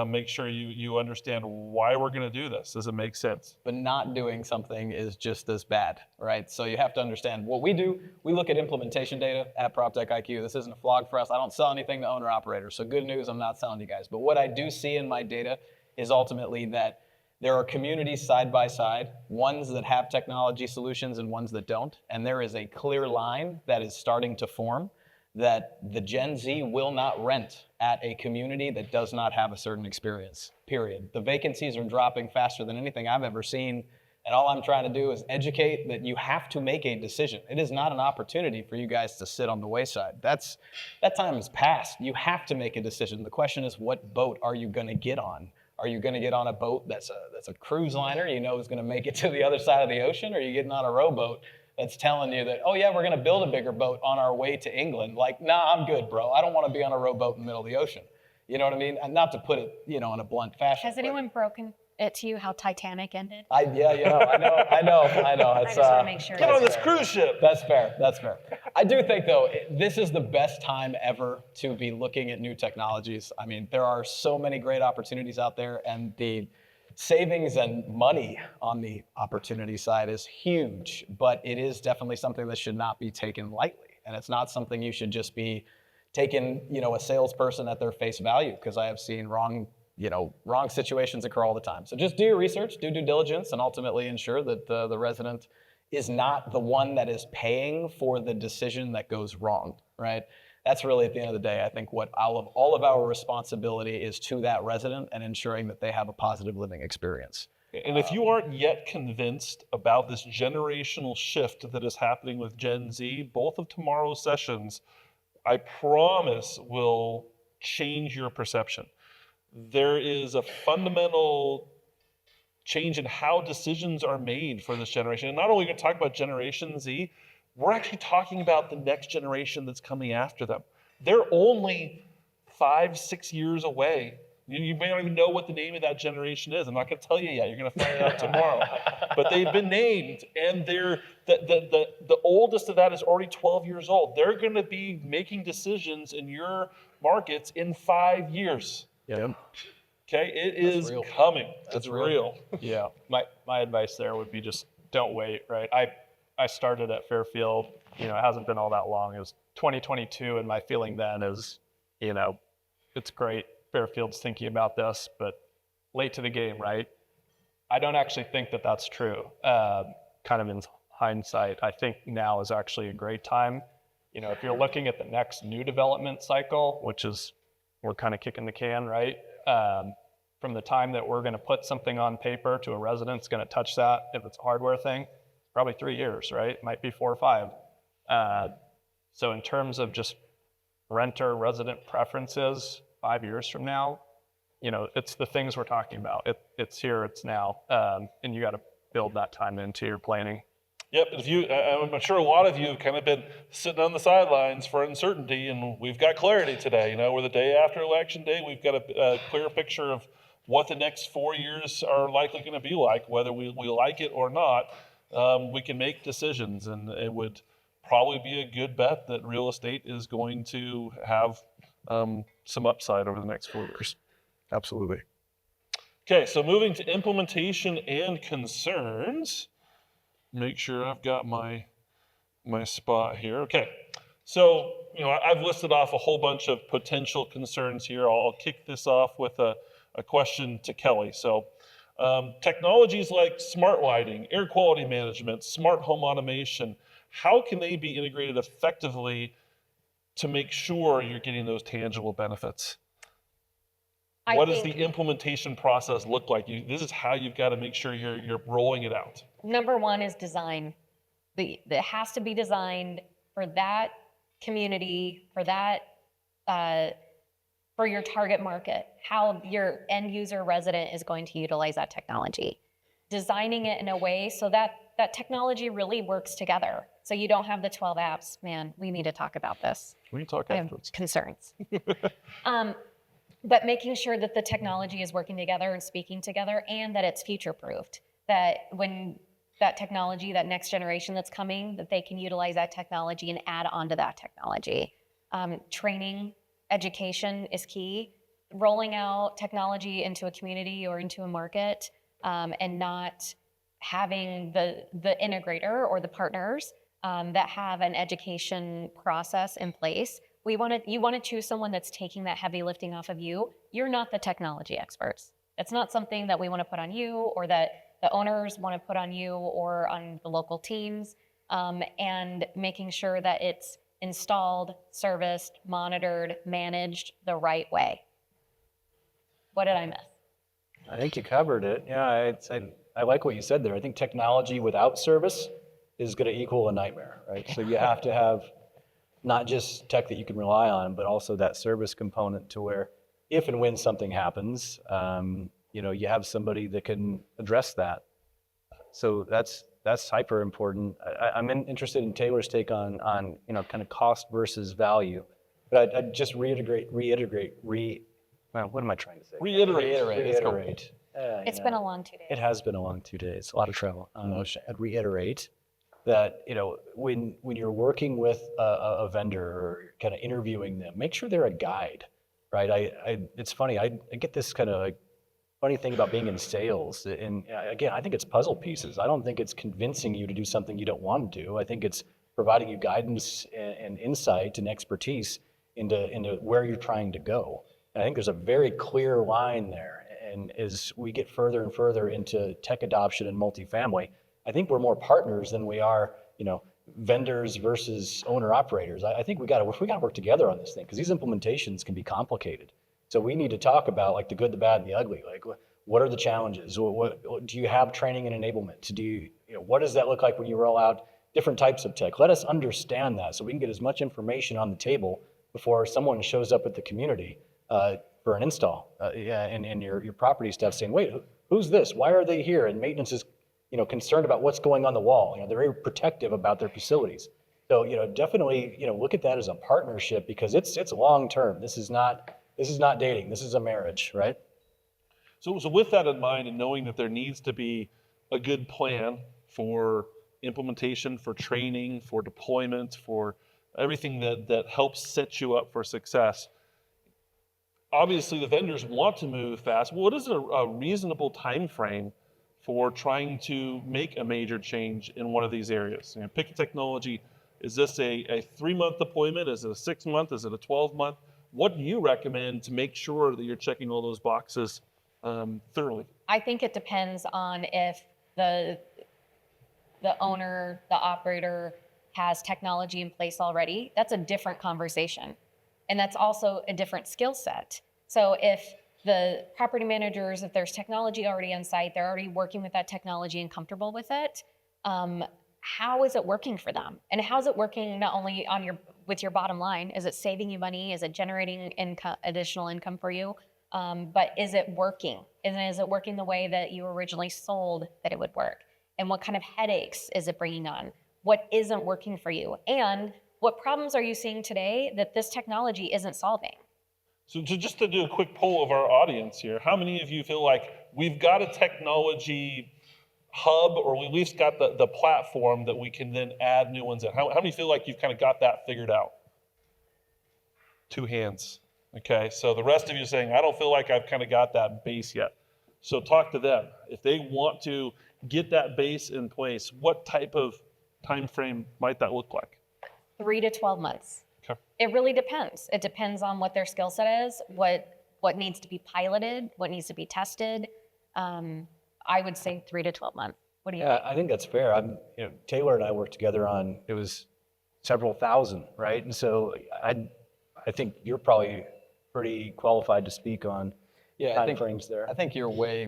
Make sure you understand why we're going to do this. Does it make sense? But not doing something is just as bad, right? So you have to understand what we do. We look at implementation data at PropTech IQ. This isn't a flog for us. I don't sell anything to owner-operators. So good news, I'm not selling you guys. But what I do see in my data is ultimately that there are communities side by side, ones that have technology solutions and ones that don't. And there is a clear line that is starting to form that the Gen Z will not rent at a community that does not have a certain experience, period. The vacancies are dropping faster than anything I've ever seen, and all I'm trying to do is educate that you have to make a decision. It is not an opportunity for you guys to sit on the wayside. That time is past. You have to make a decision. The question is, what boat are you gonna get on? Are you gonna get on a boat that's a cruise liner is gonna make it to the other side of the ocean, or are you getting on a rowboat that's telling you that, oh yeah, we're gonna build a bigger boat on our way to England? Like, nah, I'm good, bro. I don't wanna be on a rowboat in the middle of the ocean. You know what I mean? And not to put it, in a blunt fashion. Has anyone broken it to you how Titanic ended? I know. I just want to make sure. Get on this cruise ship. That's fair. I do think, though, this is the best time ever to be looking at new technologies. I mean, there are so many great opportunities out there, and the savings and money on the opportunity side is huge, but it is definitely something that should not be taken lightly. And it's not something you should just be taking, a salesperson at their face value, because I have seen wrong situations occur all the time. So just do your research, do due diligence, and ultimately ensure that the resident is not the one that is paying for the decision that goes wrong, right? That's really, at the end of the day, I think what all of our responsibility is to that resident and ensuring that they have a positive living experience. And if you aren't yet convinced about this generational shift that is happening with Gen Z, both of tomorrow's sessions, I promise, will change your perception. There is a fundamental change in how decisions are made for this generation. And not only are we going to talk about Generation Z, we're actually talking about the next generation that's coming after them. They're only 5-6 years away. You may not even know what the name of that generation is. I'm not going to tell you yet. You're going to find out tomorrow. But they've been named, and they're the oldest of that is already 12 years old. They're going to be making decisions in your markets in 5 years. Yeah. Okay, it is coming. It's real. Yeah. My advice there would be just don't wait, right? I started at Fairfield, it hasn't been all that long. It was 2022, and my feeling then is, it's great. Fairfield's thinking about this, but late to the game, right? I don't actually think that that's true. Kind of in hindsight, I think now is actually a great time. If you're looking at the next new development cycle, which is, we're kind of kicking the can, right? From the time that we're going to put something on paper to a resident's going to touch that, if it's a hardware thing, probably 3 years, right? It might be 4 or 5. So in terms of just renter resident preferences, 5 years from now, it's the things we're talking about. It's here, it's now, and you got to build that time into your planning. Yep, I'm sure a lot of you have kind of been sitting on the sidelines for uncertainty, and we've got clarity today. We're the day after election day. We've got a clear picture of what the next 4 years are likely going to be like, whether we like it or not. We can make decisions, and it would probably be a good bet that real estate is going to have some upside over the next 4 years. Absolutely. Okay, so moving to implementation and concerns. Make sure I've got my spot here. Okay, so I've listed off a whole bunch of potential concerns here. I'll kick this off with a question to Kelly. So technologies like smart lighting, air quality management, smart home automation, how can they be integrated effectively to make sure you're getting those tangible benefits? What does the implementation process look like? This is how you've got to make sure you're rolling it out. Number one is design. It has to be designed for that community, for that, for your target market, how your end user resident is going to utilize that technology. Designing it in a way so that that technology really works together. So you don't have the 12 apps. Man, we need to talk about this. We can talk I have afterwards. concerns. But making sure that the technology is working together and speaking together, and that it's future-proofed. That when that technology, that next generation that's coming, that they can utilize that technology and add on to that technology. Training, education is key. Rolling out technology into a community or into a market, and not having the integrator or the partners that have an education process in place. You want to choose someone that's taking that heavy lifting off of you. You're not the technology experts. It's not something that we want to put on you, or that the owners want to put on you or on the local teams, and making sure that it's installed, serviced, monitored, managed the right way. What did I miss? I think you covered it. Yeah, I like what you said there. I think technology without service is going to equal a nightmare, right? So you have to have not just tech that you can rely on, but also that service component to where if and when something happens, you have somebody that can address that. So that's hyper important. I'm interested in Taylor's take on kind of cost versus value. But I'd just reiterate. What am I trying to say? Reiterate. It's been a long 2 days. It has been a long 2 days, a lot of travel. I'd reiterate that when you're working with a vendor or kind of interviewing them, make sure they're a guide, right? It's funny. I get this kind of funny thing about being in sales, and again, I think it's puzzle pieces. I don't think it's convincing you to do something you don't want to do. I think it's providing you guidance and insight and expertise into where you're trying to go. And I think there's a very clear line there. And as we get further and further into tech adoption and multifamily, I think we're more partners than we are, vendors versus owner operators. I think we got to work together on this thing, because these implementations can be complicated. So we need to talk about like the good, the bad, and the ugly. Like What are the challenges? What do you have training and enablement? What does that look like when you roll out different types of tech? Let us understand that so we can get as much information on the table before someone shows up at the community for an install. And your property staff saying, wait, who's this? Why are they here? And maintenance is concerned about what's going on the wall. They're very protective about their facilities. So definitely look at that as a partnership because it's long term. This is not dating. This is a marriage, right? So with that in mind and knowing that there needs to be a good plan for implementation, for training, for deployment, for everything that helps set you up for success, obviously the vendors want to move fast. What is a reasonable time frame for trying to make a major change in one of these areas? Pick a technology. Is this a 3-month deployment? Is it a 6-month? Is it a 12-month? What do you recommend to make sure that you're checking all those boxes thoroughly? I think it depends on if the owner, the operator has technology in place already. That's a different conversation. And that's also a different skill set. So if the property managers, if there's technology already on site, they're already working with that technology and comfortable with it, how is it working for them? And how is it working not only with your bottom line? Is it saving you money? Is it generating additional income for you? But is it working? And is it working the way that you originally sold that it would work? And what kind of headaches is it bringing on? What isn't working for you? And what problems are you seeing today that this technology isn't solving? So just to do a quick poll of our audience here, how many of you feel like we've got a technology hub or we at least got the platform that we can then add new ones in? How many feel like you've kind of got that figured out? 2 hands. Okay, so the rest of you are saying, I don't feel like I've kind of got that base yet. So talk to them. If they want to get that base in place, what type of time frame might that look like? 3 to 12 months. Okay. It really depends. It depends on what their skill set is, what needs to be piloted, what needs to be tested. I would say 3 to 12 months. What do you think? I think that's fair. Taylor and I worked together on, it was several thousand, right? And so I think you're probably pretty qualified to speak on time frames there. I think you're way,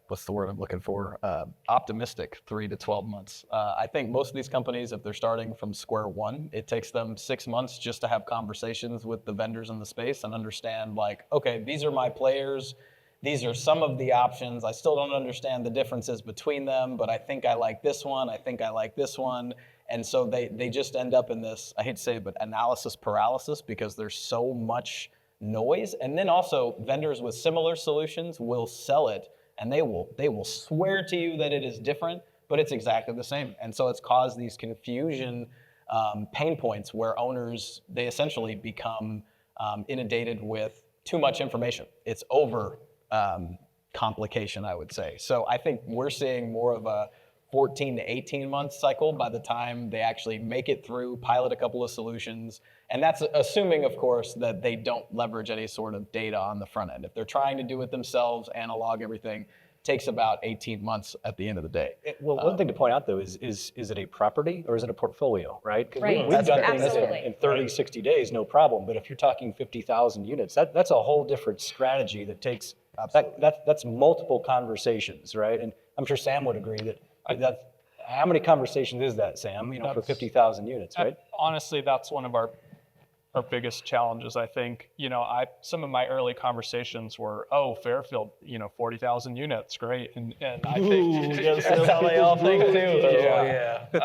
what's the word I'm looking for? Optimistic, 3 to 12 months. I think most of these companies, if they're starting from square one, it takes them 6 months just to have conversations with the vendors in the space and understand okay, these are my players. These are some of the options. I still don't understand the differences between them, but I think I like this one. I think I like this one. And so they just end up in this, I hate to say it, but analysis paralysis because there's so much noise. And then also vendors with similar solutions will sell it and they will swear to you that it is different, but it's exactly the same. And so it's caused these confusion pain points where owners, they essentially become inundated with too much information. It's over complication, I would say. So I think we're seeing more of a 14 to 18 month cycle by the time they actually make it through, pilot a couple of solutions. And that's assuming, of course, that they don't leverage any sort of data on the front end. If they're trying to do it themselves, analog everything, it takes about 18 months at the end of the day. Well, one thing to point out though is it a property or is it a portfolio, right? 'Cause Right. We've done things Absolutely. in 30, 60 days, no problem. But if you're talking 50,000 units, that's a whole different strategy that takes, that's multiple conversations, right? And I'm sure Sam would agree that how many conversations is that, Sam, for 50,000 units, right? Honestly, that's one of our biggest challenges. I think, some of my early conversations were, Fairfield, 40,000 units, great. And I think That's how they all think too.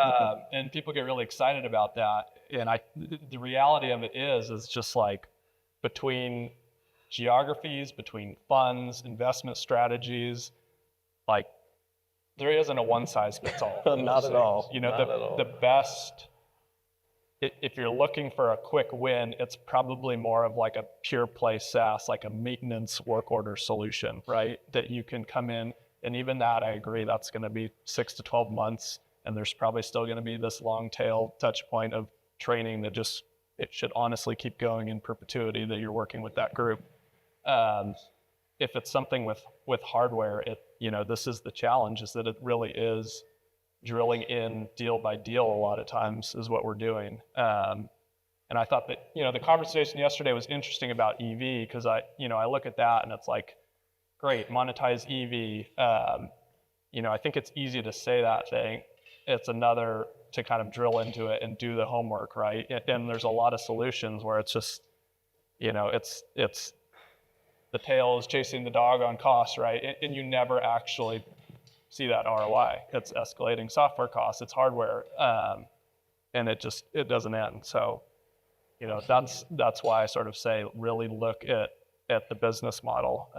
and people get really excited about that. And the reality of it is just between geographies, between funds, investment strategies, there isn't a one size fits all. Not at all. The best, if you're looking for a quick win, it's probably more of a pure play SaaS, like a maintenance work order solution, right? That you can come in, and even that, I agree, that's going to be 6 to 12 months, and there's probably still going to be this long tail touch point of training that it should honestly keep going in perpetuity that you're working with that group. If it's something with hardware, this is the challenge, is that it really is drilling in deal by deal a lot of times is what we're doing. And I thought that, the conversation yesterday was interesting about EV because I look at that and it's great, monetize EV. I think it's easy to say that thing. It's another to kind of drill into it and do the homework, right? And there's a lot of solutions where it's just, it's the tail is chasing the dog on costs, right? And you never actually see that ROI. It's escalating software costs, it's hardware, and it doesn't end. So, that's why I sort of say really look at the business model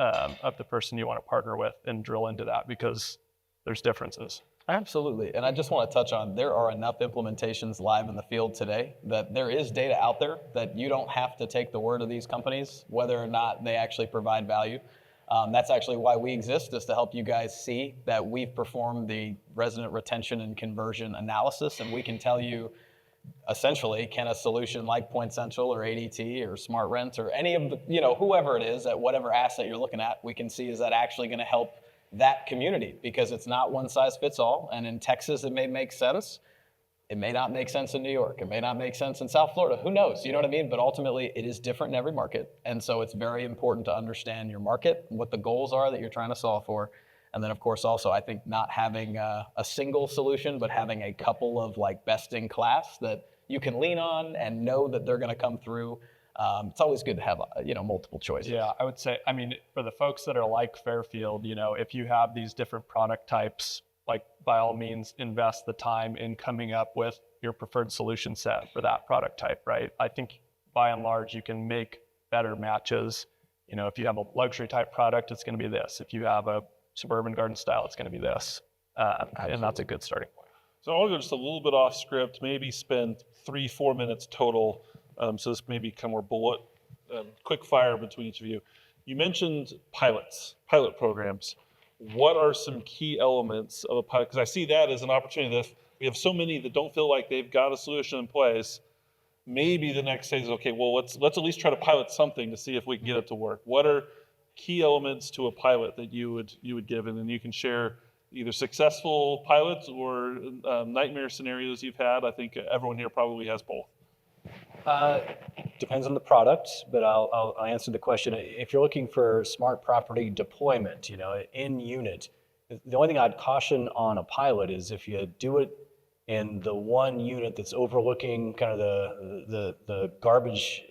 of the person you want to partner with and drill into that, because there's differences. Absolutely. And I just want to touch on, there are enough implementations live in the field today that there is data out there that you don't have to take the word of these companies, whether or not they actually provide value. That's actually why we exist, is to help you guys see that we've performed the resident retention and conversion analysis, and we can tell you essentially, can a solution like PointCentral or ADT or SmartRent or any of the, whoever it is at whatever asset you're looking at, we can see, is that actually going to help that community? Because it's not one size fits all. And in Texas, it may make sense. It may not make sense in New York. It may not make sense in South Florida. Who knows? You know what I mean? But ultimately, it is different in every market. And so it's very important to understand your market, what the goals are that you're trying to solve for. And then, of course, also, I think not having a single solution, but having a couple of like best in class that you can lean on and know that they're going to come through. It's always good to have, multiple choices. Yeah, I would say, for the folks that are like Fairfield, if you have these different product types, like by all means, invest the time in coming up with your preferred solution set for that product type, right? I think by and large, you can make better matches. If you have a luxury type product, it's going to be this. If you have a suburban garden style, it's going to be this. And that's a good starting point. So I'll go just a little bit off script, maybe spend 3-4 minutes total. So this may become more bullet, quick fire between each of you. You mentioned pilot programs. What are some key elements of a pilot? Because I see that as an opportunity that if we have so many that don't feel like they've got a solution in place, maybe the next stage is, okay, well, let's at least try to pilot something to see if we can get it to work. What are key elements to a pilot that you would give? And then you can share either successful pilots or nightmare scenarios you've had. I think everyone here probably has both. Depends on the product, but I'll answer the question. If you're looking for smart property deployment, in unit, the only thing I'd caution on a pilot is if you do it in the one unit that's overlooking kind of the garbage,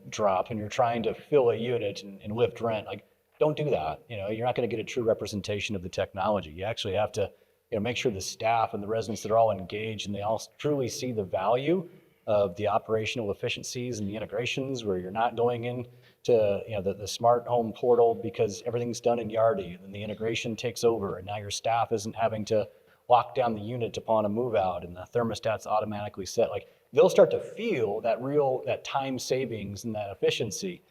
drop, and you're trying to fill a unit and lift rent, like, don't do that. You're not going to get a true representation of the technology. You actually have to, make sure the staff and the residents that are all engaged and they all truly see the value of the operational efficiencies and the integrations, where you're not going into the smart home portal because everything's done in Yardi, and then the integration takes over, and now your staff isn't having to lock down the unit upon a move out, and the thermostat's automatically set. Like, they'll start to feel that time savings and that efficiency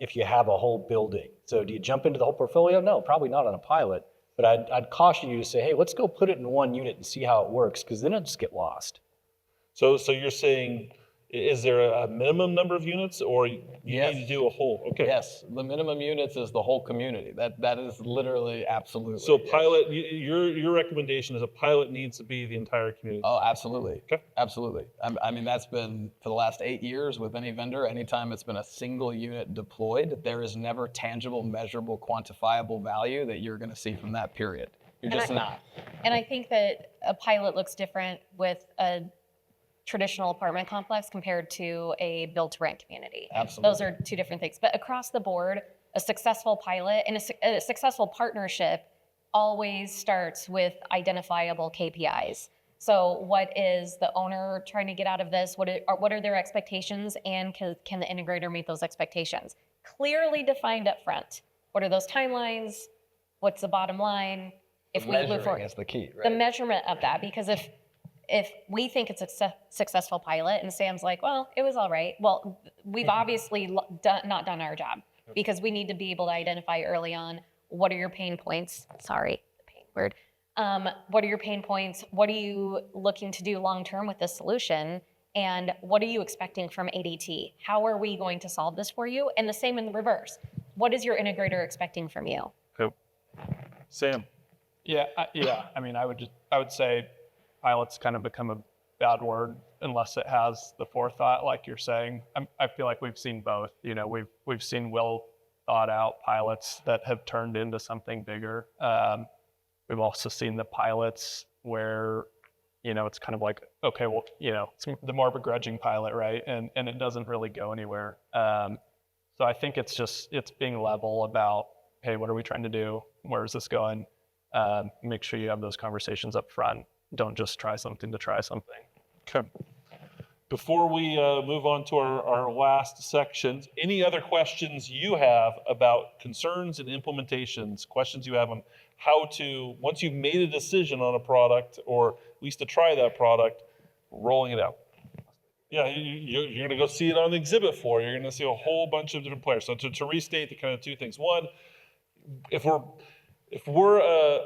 if you have a whole building. So do you jump into the whole portfolio? No, probably not on a pilot. But I'd caution you to say, hey, let's go put it in one unit and see how it works, because then it'll just get lost. So you're saying, is there a minimum number of units, or you Yes. need to do a whole? Okay. Yes, the minimum units is the whole community. That is literally absolutely. So yes. pilot, your recommendation is a pilot needs to be the entire community. Oh, absolutely. Okay. Absolutely. That's been for the last 8 years with any vendor. Anytime it's been a single unit deployed, there is never tangible, measurable, quantifiable value that you're going to see from that period. You're just not. And I think that a pilot looks different with a traditional apartment complex compared to a built-to-rent community. Absolutely. Those are two different things. But across the board, a successful pilot and a successful partnership always starts with identifiable KPIs. So what is the owner trying to get out of this? What are their expectations, and can the integrator meet those expectations? Clearly defined up front. What are those timelines? What's the bottom line? If we move forward, is the key, right? the measurement of that, because if we think it's a successful pilot and Sam's like, well, it was all right, well, we've obviously not done our job, because we need to be able to identify early on, what are your pain points? Sorry, the pain word. What are your pain points? What are you looking to do long-term with this solution? And what are you expecting from ADT? How are we going to solve this for you? And the same in the reverse. What is your integrator expecting from you? Okay. Sam. Yeah. I would say pilot's kind of become a bad word unless it has the forethought, like you're saying. I feel like we've seen both. We've seen thought out pilots that have turned into something bigger. We've also seen the pilots where, it's kind of like, okay, well, it's the more begrudging pilot, right? And it doesn't really go anywhere. So I think it's being level about, hey, what are we trying to do? Where is this going? Make sure you have those conversations up front. Don't just try something to try something. Okay. Before we move on to our last sections, any other questions you have about concerns and implementations, questions you have on how to, once you've made a decision on a product, or at least to try that product, rolling it out? Yeah, you're going to go see it on the exhibit floor. You're going to see a whole bunch of different players. So to restate the kind of two things. One, if we're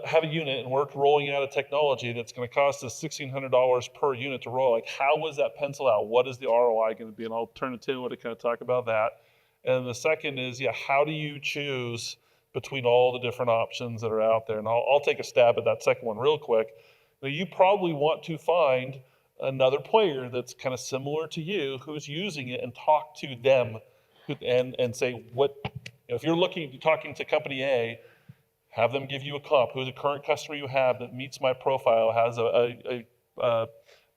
have a unit and we're rolling out a technology that's going to cost us $1,600 per unit to roll, like how is that pencil out? What is the ROI going to be? And I'll turn to Tim to kind of talk about that. And the second is, how do you choose between all the different options that are out there? And I'll take a stab at that second one real quick. Now, you probably want to find another player that's kind of similar to you who's using it and talk to them and say, if you're talking to company A, have them give you a comp. Who's a current customer you have that meets my profile, has a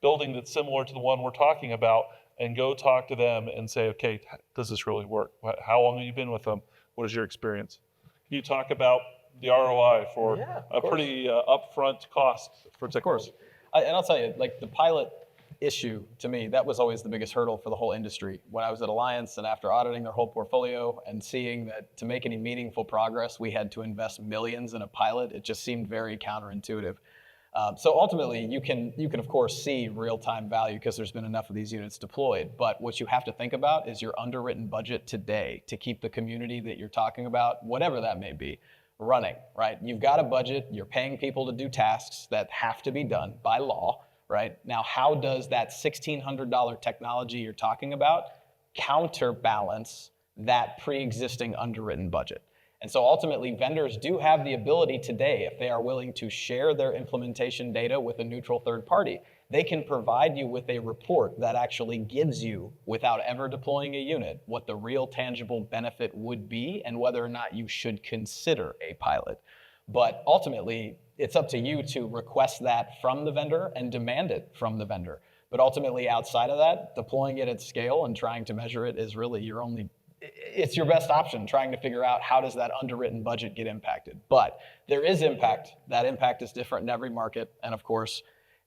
building that's similar to the one we're talking about, and go talk to them and say, okay, does this really work? How long have you been with them? What is your experience? Can you talk about the ROI for a pretty upfront cost for technology? Of course. And I'll tell you, like the pilot issue, to me, that was always the biggest hurdle for the whole industry. When I was at Alliance and after auditing their whole portfolio and seeing that to make any meaningful progress, we had to invest millions in a pilot, it just seemed very counterintuitive. So ultimately, you can of course see real-time value because there's been enough of these units deployed. But what you have to think about is your underwritten budget today to keep the community that you're talking about, whatever that may be, running, right? You've got a budget, you're paying people to do tasks that have to be done by law, right? Now, how does that $1,600 technology you're talking about counterbalance that pre-existing underwritten budget? And so ultimately, vendors do have the ability today, if they are willing to share their implementation data with a neutral third party, they can provide you with a report that actually gives you, without ever deploying a unit, what the real tangible benefit would be and whether or not you should consider a pilot. But ultimately, it's up to you to request that from the vendor and demand it from the vendor. But ultimately, outside of that, deploying it at scale and trying to measure it is really it's your best option, trying to figure out how does that underwritten budget get impacted. But there is impact. That impact is different in every market. And of course,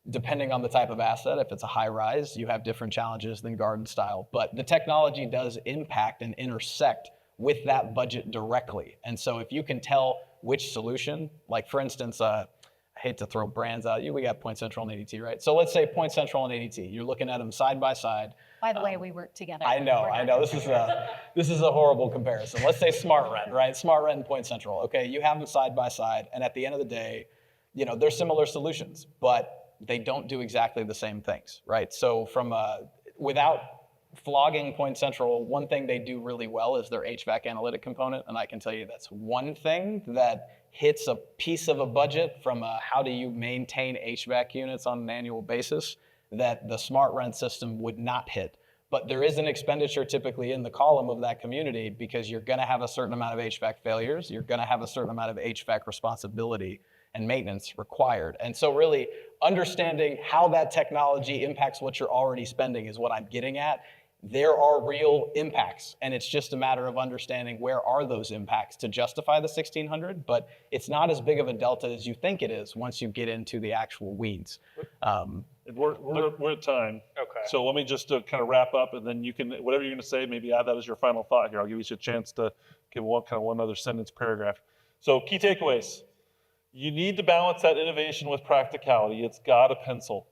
depending on the type of asset, if it's a high rise, you have different challenges than garden style. But the technology does impact and intersect with that budget directly. And so if you can tell which solution, like for instance, I hate to throw brands out, we got PointCentral and ADT, right? So let's say PointCentral and ADT, you're looking at them side by side. By the way, we work together. I know. This is a horrible comparison. Let's say SmartRent, right? SmartRent and PointCentral. Okay, you have them side by side, and at the end of the day, they're similar solutions, but they don't do exactly the same things, right? So without flogging PointCentral, one thing they do really well is their HVAC analytic component, and I can tell you that's one thing that hits a piece of a budget from how do you maintain HVAC units on an annual basis that the SmartRent system would not hit. But there is an expenditure typically in the column of that community because you're going to have a certain amount of HVAC failures, you're going to have a certain amount of HVAC responsibility and maintenance required. And so really understanding how that technology impacts what you're already spending is what I'm getting at. There are real impacts, and it's just a matter of understanding where are those impacts to justify the 1,600, but it's not as big of a delta as you think it is once you get into the actual weeds. We're at time. Okay. So let me just kind of wrap up, and then you can, whatever you're going to say, maybe add that as your final thought here. I'll give you a chance to give one other sentence paragraph. So key takeaways. You need to balance that innovation with practicality. It's got a pencil.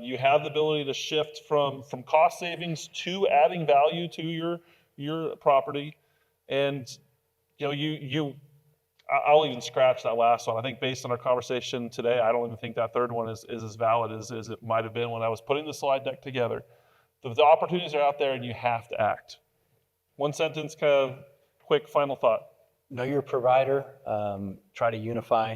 You have the ability to shift from cost savings to adding value to your property, and I'll even scratch that last one. I think based on our conversation today, I don't even think that third one is as valid as it might have been when I was putting the slide deck together. The opportunities are out there, and you have to act. One sentence, kind of quick final thought. Know your provider. Try to unify.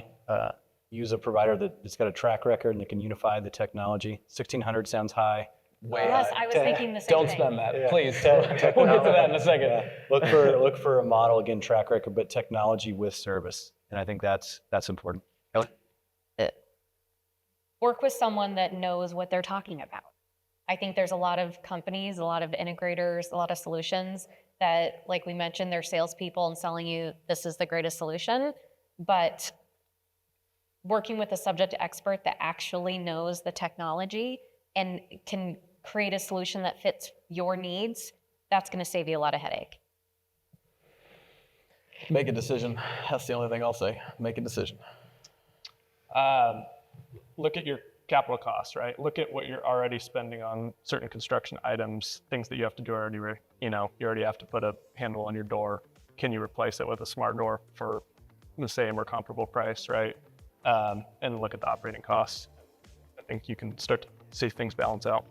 Use a provider that's got a track record and that can unify the technology. 1,600 sounds high. way Yes, high. I was thinking the same Don't thing. spend that, Yeah. please. We'll get to that in a second. Yeah. Look for a model, again, track record, but technology with service. And I think that's important. Kelly? Work with someone that knows what they're talking about. I think there's a lot of companies, a lot of integrators, a lot of solutions that, like we mentioned, they're salespeople and selling you this is the greatest solution. But working with a subject expert that actually knows the technology and can create a solution that fits your needs, that's going to save you a lot of headache. Make a decision. That's the only thing I'll say. Make a decision. Look at your capital costs, right? Look at what you're already spending on certain construction items, things that you have to do already, you already have to put a handle on your door. Can you replace it with a smart door for the same or comparable price, right? And look at the operating costs. I think you can start to see things balance out.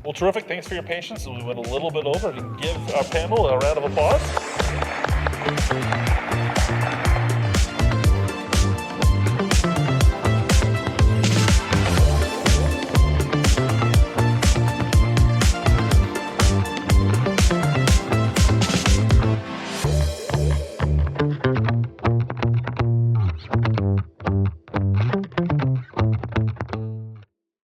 Well, terrific. Thanks for your patience. We went a little bit over. Give our panel a round of applause.